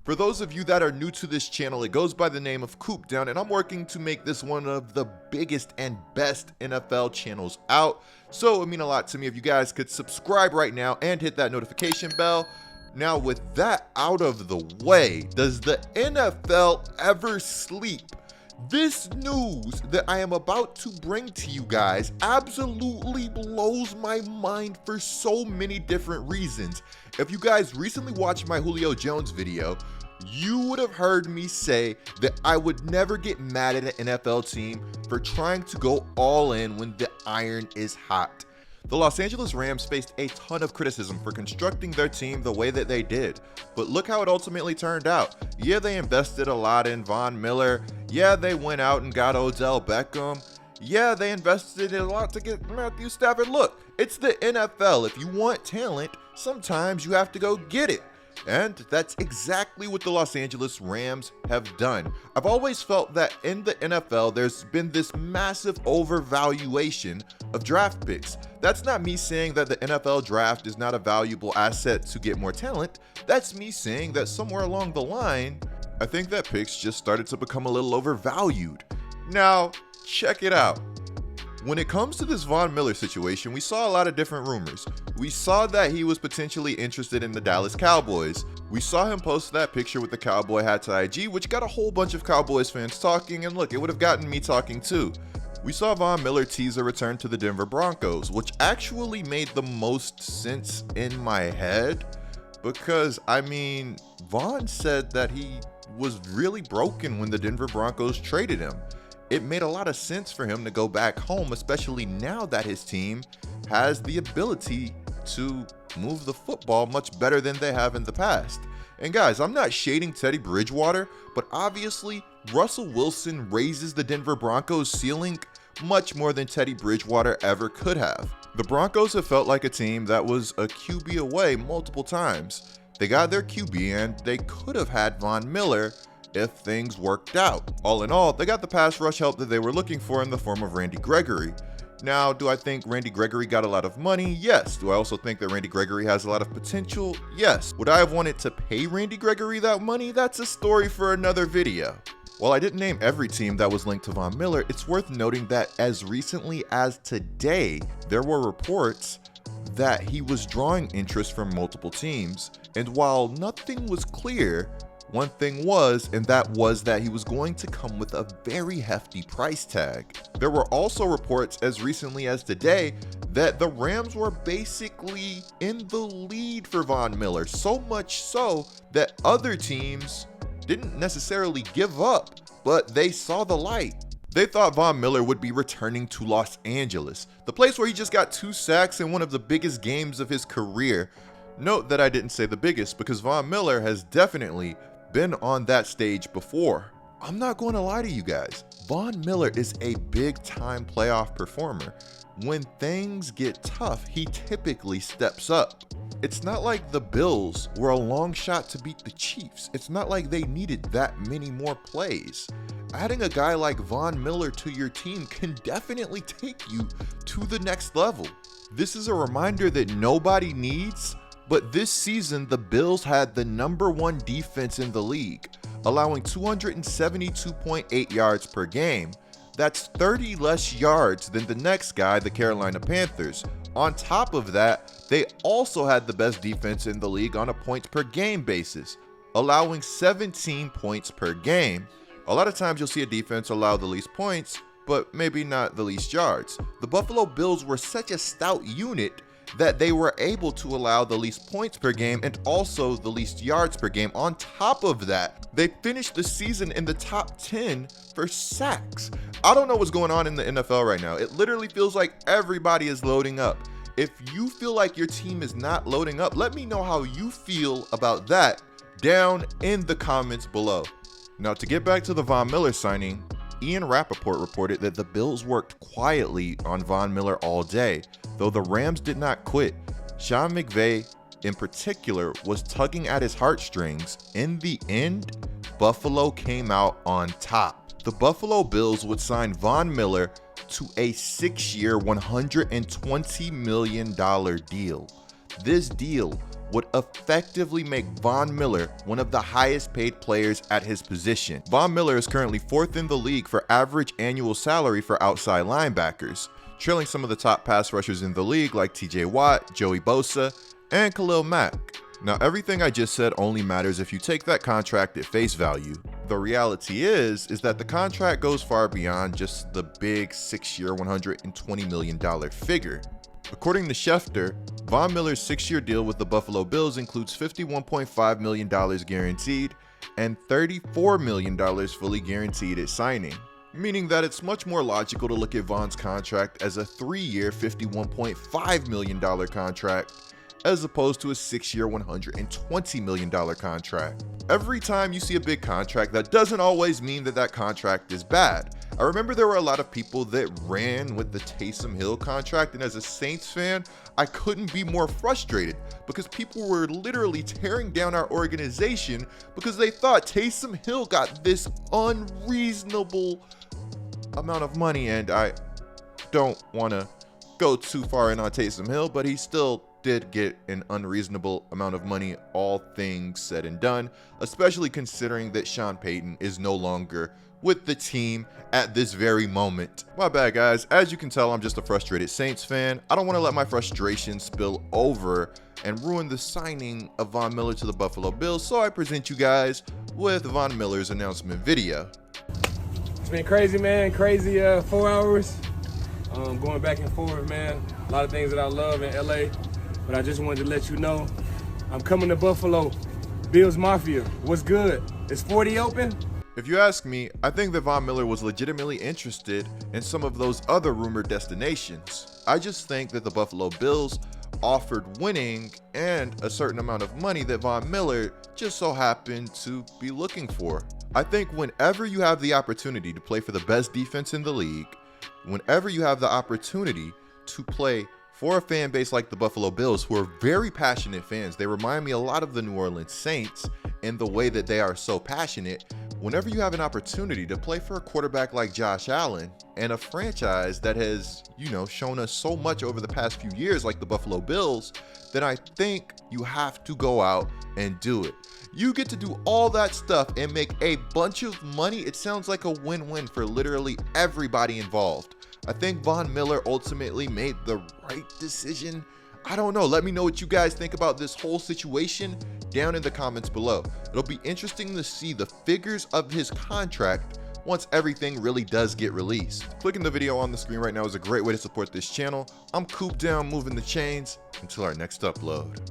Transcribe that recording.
For those of you that are new to this channel, it goes by the name of Coop Down, and I'm working to make this one of the biggest and best NFL channels out. So it would mean a lot to me if you guys could subscribe right now and hit that notification bell. Now, with that out of the way, does the NFL ever sleep? This news that I am about to bring to you guys absolutely blows my mind for so many different reasons. If you guys recently watched my Julio Jones video, you would have heard me say that I would never get mad at an NFL team for trying to go all in when the iron is hot. The Los Angeles Rams faced a ton of criticism for constructing their team the way that they did, but look how it ultimately turned out. Yeah, they invested a lot in Von Miller. Yeah, they went out and got Odell Beckham. Yeah, they invested a lot to get Matthew Stafford. Look, it's the NFL. If you want talent, sometimes you have to go get it. And that's exactly what the Los Angeles Rams have done. I've always felt that in the NFL, there's been this massive overvaluation of draft picks. That's not me saying that the NFL draft is not a valuable asset to get more talent. That's me saying that somewhere along the line, I think that picks just started to become a little overvalued. Now, check it out. When it comes to this Von Miller situation, we saw a lot of different rumors. We saw that he was potentially interested in the Dallas Cowboys. We saw him post that picture with the cowboy hat to IG, which got a whole bunch of Cowboys fans talking, and look, it would have gotten me talking too. We saw Von Miller tease a return to the Denver Broncos, which actually made the most sense in my head because, Von said that he was really broken when the Denver Broncos traded him. It made a lot of sense for him to go back home, especially now that his team has the ability to move the football much better than they have in the past. And guys, I'm not shading Teddy Bridgewater, but obviously Russell Wilson raises the Denver Broncos ceiling much more than Teddy Bridgewater ever could have. The Broncos have felt like a team that was a QB away multiple times. They got their QB and they could have had Von Miller if things worked out. All in all, they got the pass rush help that they were looking for in the form of Randy Gregory. Now, do I think Randy Gregory got a lot of money? Yes. Do I also think that Randy Gregory has a lot of potential? Yes. Would I have wanted to pay Randy Gregory that money? That's a story for another video. While I didn't name every team that was linked to Von Miller, it's worth noting that as recently as today, there were reports that he was drawing interest from multiple teams. And while nothing was clear, one thing was, and that was that he was going to come with a very hefty price tag. There were also reports as recently as today that the Rams were basically in the lead for Von Miller, so much so that other teams didn't necessarily give up, but they saw the light. They thought Von Miller would be returning to Los Angeles, the place where he just got 2 sacks in one of the biggest games of his career. Note that I didn't say the biggest because Von Miller has definitely been on that stage before. I'm not going to lie to you guys. Von Miller is a big time playoff performer. When things get tough, he typically steps up. It's not like the Bills were a long shot to beat the Chiefs. It's not like they needed that many more plays. Adding a guy like Von Miller to your team can definitely take you to the next level. This is a reminder that nobody needs, but this season, the Bills had the #1 defense in the league, allowing 272.8 yards per game. That's 30 less yards than the next guy, the Carolina Panthers. On top of that, they also had the best defense in the league on a points per game basis, allowing 17 points per game. A lot of times you'll see a defense allow the least points, but maybe not the least yards. The Buffalo Bills were such a stout unit that they were able to allow the least points per game and also the least yards per game. On top of that, they finished the season in the top 10 for sacks. I don't know what's going on in the NFL right now. It literally feels like everybody is loading up. If you feel like your team is not loading up, let me know how you feel about that down in the comments below. Now, to get back to the Von Miller signing, Ian Rappaport reported that the Bills worked quietly on Von Miller all day, though the Rams did not quit. Sean McVay, in particular, was tugging at his heartstrings. In the end, Buffalo came out on top. The Buffalo Bills would sign Von Miller to a 6-year, $120 million deal. This deal would effectively make Von Miller one of the highest paid players at his position. Von Miller is currently 4th in the league for average annual salary for outside linebackers, trailing some of the top pass rushers in the league like TJ Watt, Joey Bosa, and Khalil Mack. Now, everything I just said only matters if you take that contract at face value. The reality is that the contract goes far beyond just the big 6-year, $120 million figure. According to Schefter, Von Miller's 6-year deal with the Buffalo Bills includes $51.5 million guaranteed and $34 million fully guaranteed at signing, meaning that it's much more logical to look at Von's contract as a 3-year, $51.5 million contract as opposed to a 6-year, $120 million contract. Every time you see a big contract, that doesn't always mean that that contract is bad. I remember there were a lot of people that ran with the Taysom Hill contract, and as a Saints fan, I couldn't be more frustrated because people were literally tearing down our organization because they thought Taysom Hill got this unreasonable amount of money, and I don't want to go too far in on Taysom Hill, but he still did get an unreasonable amount of money, all things said and done, especially considering that Sean Payton is no longer with the team at this very moment. My bad, guys. As you can tell, I'm just a frustrated Saints fan. I don't want to let my frustration spill over and ruin the signing of Von Miller to the Buffalo Bills, so I present you guys with Von Miller's announcement video. It's been crazy, man. Crazy 4 hours. Going back and forth, man. A lot of things that I love in LA. But I just wanted to let you know, I'm coming to Buffalo. Bills Mafia, what's good? Is 40 open? If you ask me, I think that Von Miller was legitimately interested in some of those other rumored destinations. I just think that the Buffalo Bills offered winning and a certain amount of money that Von Miller just so happened to be looking for. I think whenever you have the opportunity to play for the best defense in the league, whenever you have the opportunity to play for a fan base like the Buffalo Bills, who are very passionate fans, they remind me a lot of the New Orleans Saints in the way that they are so passionate. Whenever you have an opportunity to play for a quarterback like Josh Allen and a franchise that has, shown us so much over the past few years like the Buffalo Bills, then I think you have to go out and do it. You get to do all that stuff and make a bunch of money. It sounds like a win-win for literally everybody involved. I think Von Miller ultimately made the right decision. I don't know. Let me know what you guys think about this whole situation down in the comments below. It'll be interesting to see the figures of his contract once everything really does get released. Clicking the video on the screen right now is a great way to support this channel. I'm Coop Down, moving the chains. Until our next upload.